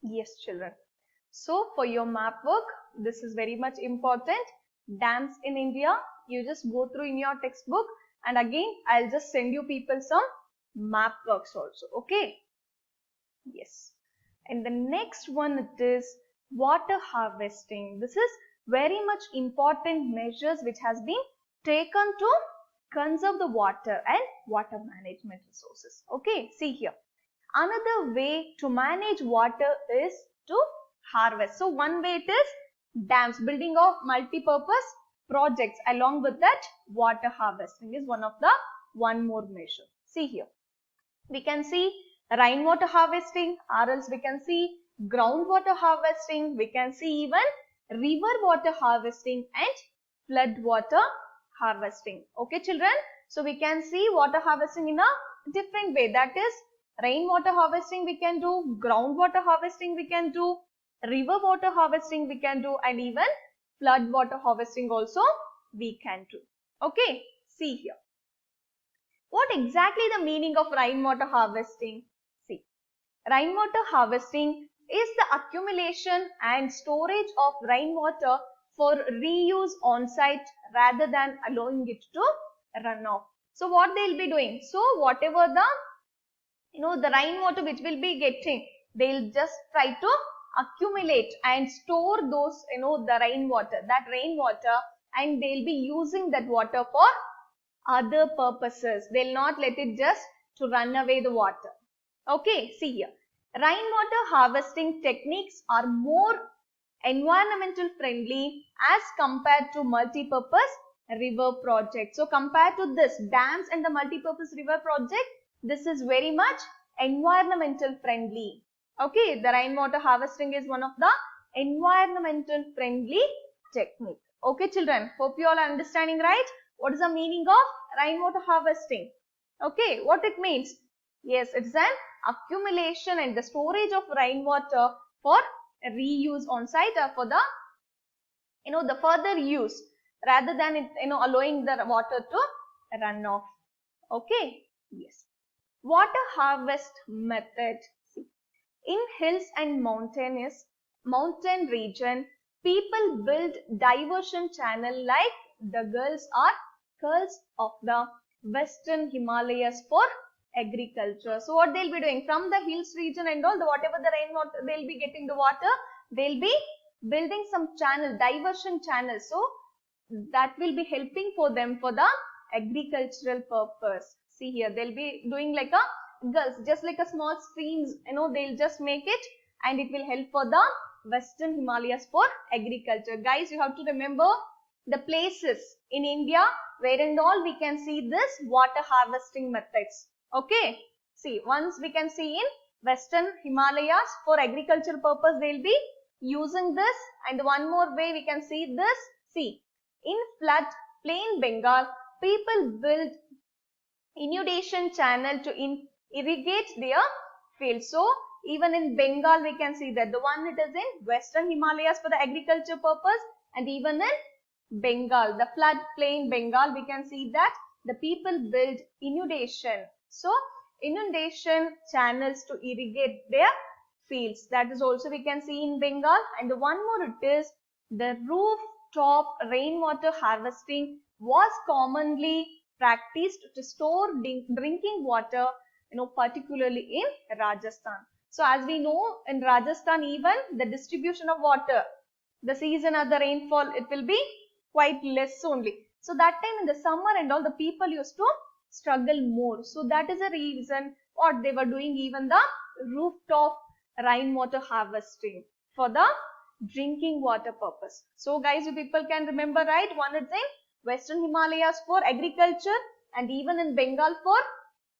Yes, children. So for your map work, this is very much important. Dams in India, you just go through in your textbook, and again I'll just send you people some map works also. Okay. Yes. And the next one it is water harvesting. This is very much important measures which has been taken to conserve the water and water management resources. Okay, see here. Another way to manage water is to harvest. So one way it is dams, building of multi-purpose projects. Along with that, water harvesting is one more measure. See here. We can see rainwater harvesting, or else we can see groundwater harvesting, we can see even river water harvesting and flood water harvesting. Okay, children. So we can see water harvesting in a different way. That is rainwater harvesting we can do, groundwater harvesting we can do, river water harvesting we can do, and even flood water harvesting also we can do. Okay, see here. What exactly the meaning of rainwater harvesting? See, rainwater harvesting is the accumulation and storage of rainwater for reuse on site rather than allowing it to run off. So what they'll be doing? So whatever the rainwater which will be getting, they'll just try to accumulate and store those the rainwater, and they'll be using that water for other purposes. They'll not let it just to run away the water. Okay, see here. Rainwater harvesting techniques are more environmental friendly as compared to multi-purpose river project. So compared to this dams and the multi-purpose river project, this is very much environmental friendly. Okay, the rainwater harvesting is one of the environmental friendly technique. Okay, children, hope you all are understanding, right? What is the meaning of rainwater harvesting? Okay, what it means? Yes, it's an accumulation and the storage of rainwater for reuse on site or for the the further use rather than it allowing the water to run off. Okay, yes. Water harvest method. See, in hills and mountain region, people build diversion channel like the Gulls or curls of the western Himalayas for agriculture. So what they'll be doing from the hills region and all, the whatever the rainwater they'll be getting the water, they'll be building some channel, diversion channel. So that will be helping for them for the agricultural purpose. See here, they'll be doing like a gulls, just like a small streams, they'll just make it, and it will help for the western Himalayas for agriculture. Guys, you have to remember the places in India where and all we can see this water harvesting methods. Okay, see, once we can see in western Himalayas for agricultural purpose, they'll be using this, and one more way we can see this. See, in flood plain Bengal, people build inundation channel to irrigate their fields. So even in Bengal we can see that the one it is in western Himalayas for the agriculture purpose, and even in Bengal, the flood plain Bengal, we can see that the people build inundation. So inundation channels to irrigate their fields. That is also we can see in Bengal. And the one more it is the rooftop rainwater harvesting was commonly practiced to store drinking water, particularly in Rajasthan. So as we know, in Rajasthan even the distribution of water, the season of the rainfall, it will be quite less only. So that time in the summer and all, the people used to struggle more. So that is a reason what they were doing, even the rooftop rainwater harvesting for the drinking water purpose. So guys, you people can remember, right? One is in western Himalayas for agriculture, and even in Bengal for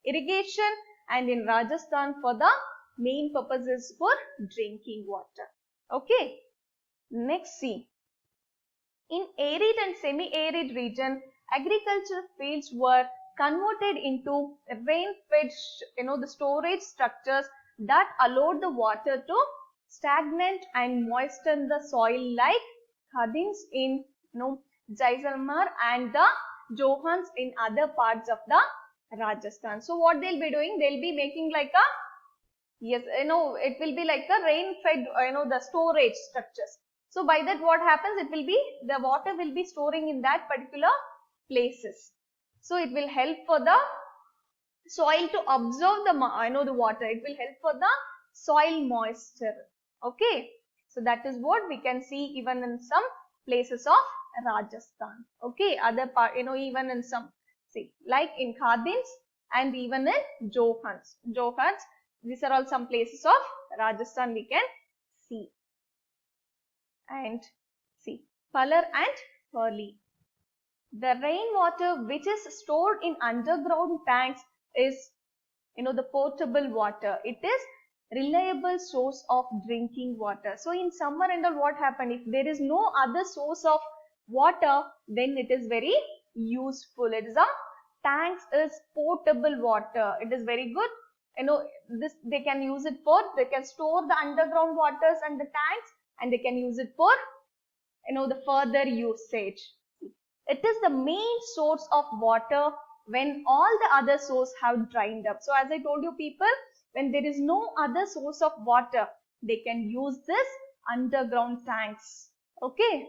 irrigation, and in Rajasthan for the main purposes for drinking water. Okay, next see. In arid and semi-arid region, agricultural fields were converted into rain-fed, the storage structures that allowed the water to stagnate and moisten the soil, like Khadins in Jaisalmer and the Johans in other parts of the Rajasthan. So what they'll be doing, they'll be making like a Yes, it will be like a rain fed, the storage structures. So by that what happens, it will be, the water will be storing in that particular places. So it will help for the soil to absorb the water. It will help for the soil moisture. Okay. So that is what we can see even in some places of Rajasthan. Okay. Other part, even in some, see, like in Khadins and even in Johans. These are all some places of Rajasthan we can see. And see, Palar and Purli. The rainwater which is stored in underground tanks is, the potable water. It is reliable source of drinking water. So in summer and all, what happen, if there is no other source of water, then it is very useful. It is a tanks is potable water. It is very good. This they can use it for, they can store the underground waters and the tanks, and they can use it for, the further usage. It is the main source of water when all the other sources have dried up. So as I told you people, when there is no other source of water, they can use this underground tanks. Okay.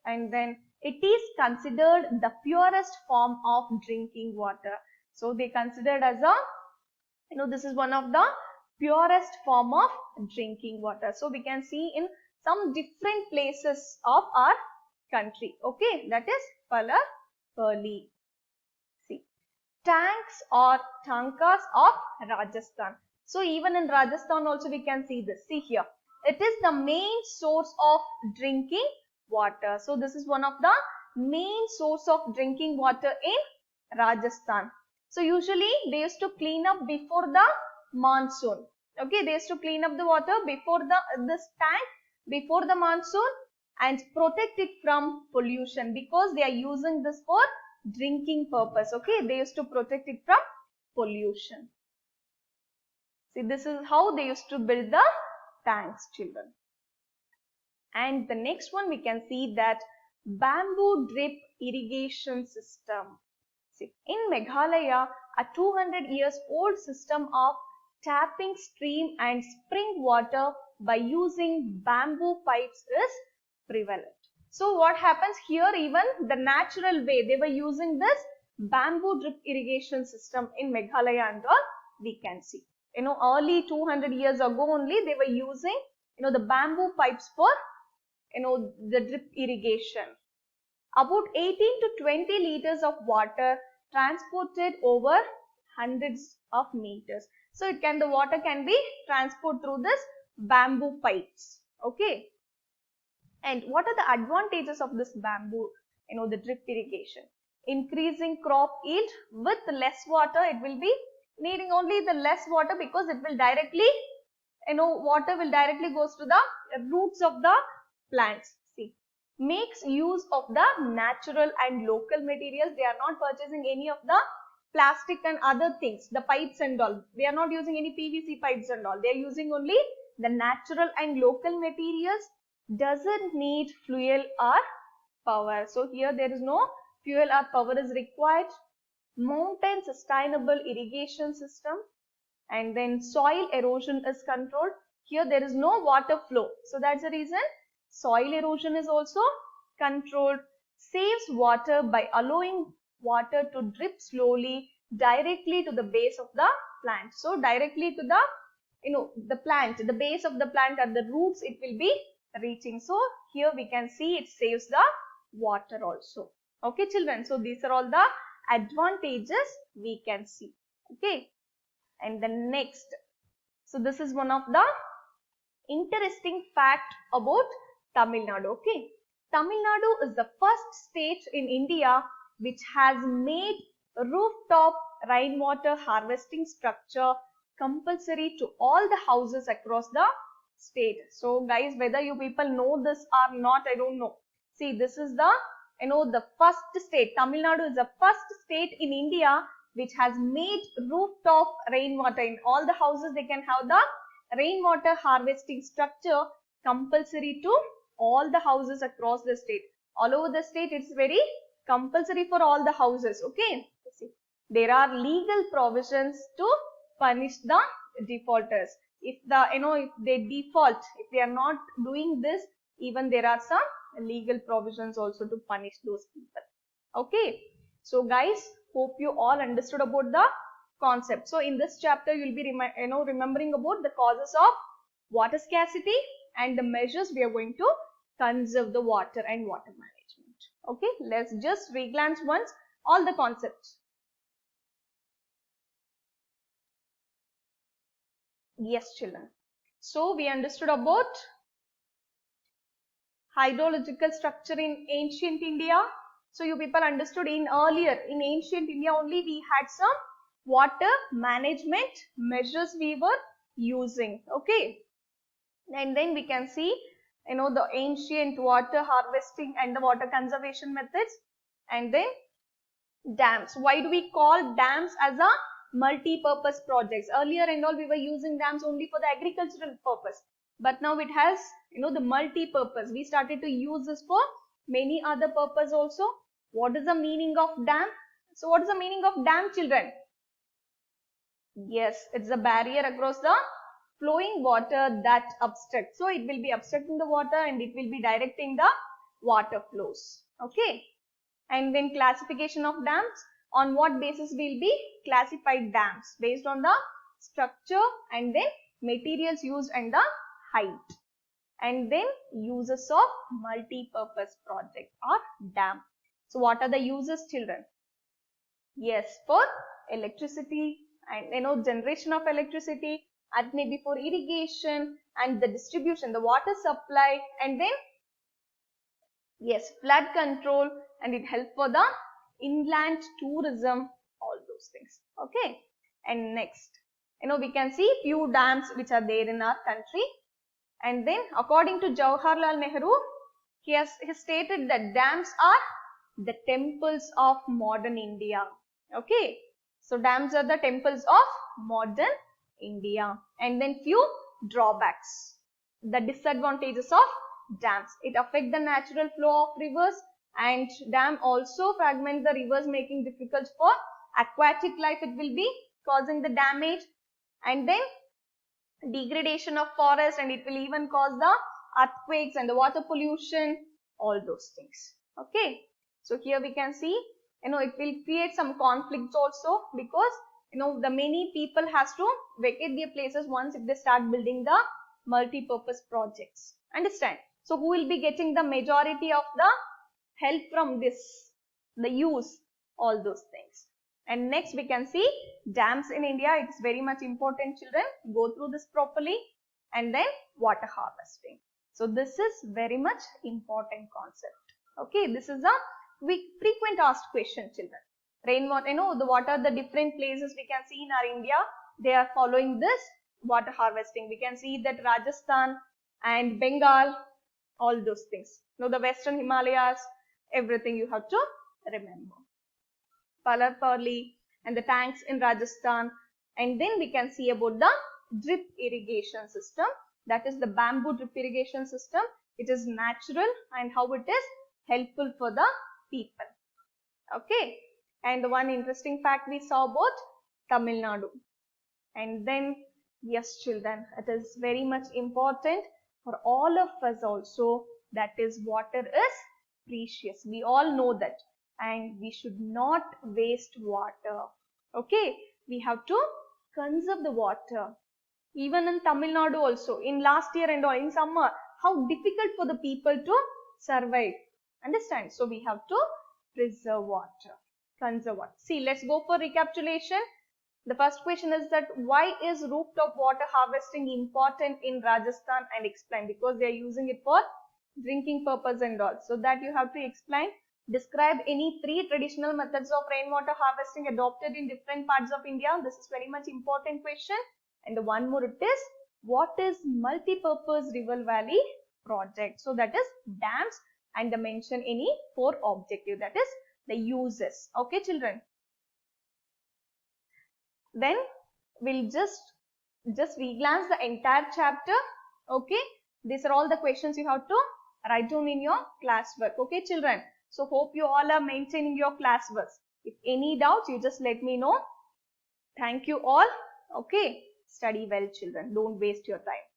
And then it is considered the purest form of drinking water. So they considered as a, this is one of the purest form of drinking water. So we can see in some different places of our country. Okay. That is Palar, Purli. See, tanks or tankas of Rajasthan. So even in Rajasthan also we can see this. See here, it is the main source of drinking water. So this is one of the main source of drinking water in Rajasthan. So usually they used to clean up before the monsoon. Okay, they used to clean up the water before this tank before the monsoon, and protect it from pollution, because they are using this for drinking purpose. Okay, they used to protect it from pollution. See, this is how they used to build the tanks, children. And the next one we can see that bamboo drip irrigation system. See, in Meghalaya, a 200 years old system of tapping stream and spring water by using bamboo pipes is prevalent. So what happens here, even the natural way they were using this bamboo drip irrigation system in Meghalaya and all we can see. Early 200 years ago only they were using, the bamboo pipes for, the drip irrigation. About 18 to 20 liters of water transported over hundreds of meters. So the water can be transported through this bamboo pipes. Okay. And what are the advantages of this bamboo, the drip irrigation? Increasing crop yield with less water. It will be needing only the less water, because it will directly, water will directly goes to the roots of the plants. See, makes use of the natural and local materials. They are not purchasing any of the plastic and other things, the pipes and all. They are not using any PVC pipes and all. They are using only the natural and local materials. Doesn't need fuel or power. So here there is no fuel or power is required. Mountain sustainable irrigation system. And then soil erosion is controlled. Here there is no water flow. So that's the reason soil erosion is also controlled. Saves water by allowing water to drip slowly directly to the base of the plant. So directly to the, the plant, the base of the plant at the roots it will be reaching. So here we can see it saves the water also. Okay children, so these are all the advantages we can see. Okay. And the next, so this is one of the interesting fact about Tamil Nadu. Okay, Tamil Nadu is the first state in India which has made rooftop rainwater harvesting structure compulsory to all the houses across the state. So guys, whether you people know this or not, I don't know. See, this is the, the first state. Tamil Nadu is the first state in India which has made rooftop rainwater. In all the houses they can have the rainwater harvesting structure compulsory to all the houses across the state. All over the state it's very compulsory for all the houses. Okay. See, there are legal provisions to punish the defaulters. if if they default, if they are not doing this, even there are some legal provisions also to punish those people. Okay. So guys, hope you all understood about the concept. So in this chapter, you'll be remembering about the causes of water scarcity and the measures we are going to conserve the water and water management. Okay, let's just re-glance once all the concepts. Yes, children. So we understood about hydrological structure in ancient India. So you people understood in ancient India only we had some water management measures we were using. Okay. And then we can see the ancient water harvesting and the water conservation methods, and then dams. Why do we call dams as a multi-purpose projects? Earlier and all we were using dams only for the agricultural purpose, but now it has the multi-purpose. We started to use this for many other purpose also. What is the meaning of dam? So what is the meaning of dam, children? Yes, it's a barrier across the flowing water that obstructs. So it will be obstructing the water and it will be directing the water flows. Okay. And then classification of dams. On what basis will be classified dams? Based on the structure and then materials used and the height. And then uses of multi-purpose project or dam. So what are the uses, children? Yes, for electricity and generation of electricity, and maybe for irrigation and the distribution, the water supply, and then yes, flood control, and it helps for the inland tourism, all those things. Okay. And next, we can see few dams which are there in our country. And then according to Jawaharlal Nehru, he stated that dams are the temples of modern India. Okay. So dams are the temples of modern India. And then few drawbacks. The disadvantages of dams. It affects the natural flow of rivers, and dam also fragment the rivers, making difficult for aquatic life. It will be causing the damage, and then degradation of forest, and it will even cause the earthquakes and the water pollution, all those things. Okay. So here we can see, it will create some conflicts also, because the many people has to vacate their places once if they start building the multi-purpose projects. Understand? So who will be getting the majority of the help from this? The use, all those things. And next we can see dams in India. It is very much important, children. Go through this properly. And then water harvesting. So this is very much important concept. Okay, this is a frequent asked question, children. Rainwater, what are the different places we can see in our India? They are following this water harvesting. We can see that Rajasthan and Bengal, all those things. The Western Himalayas, everything you have to remember. Palarpali and the tanks in Rajasthan. And then we can see about the drip irrigation system. That is the bamboo drip irrigation system. It is natural and how it is helpful for the people. Okay. And the one interesting fact we saw about Tamil Nadu. And then, yes, children, it is very much important for all of us also, that is water is precious. We all know that, and we should not waste water. Okay, we have to conserve the water. Even in Tamil Nadu also, in last year and all, in summer, how difficult for the people to survive. Understand? So we have to preserve water, conserve water. See, let's go for recapitulation. The first question is that why is rooftop water harvesting important in Rajasthan, and explain, because they are using it for drinking purpose and all. So that you have to explain. Describe any 3 traditional methods of rainwater harvesting adopted in different parts of India. This is very much important question. And the one more it is, what is multi-purpose river valley project? So that is dams, and mention any 4 objective, that is the uses. Okay, children. Then we'll just re-glance the entire chapter. Okay, these are all the questions you have to write down in your classwork. Okay, children. So hope you all are maintaining your classwork. If any doubts, you just let me know. Thank you all. Okay. Study well, children. Don't waste your time.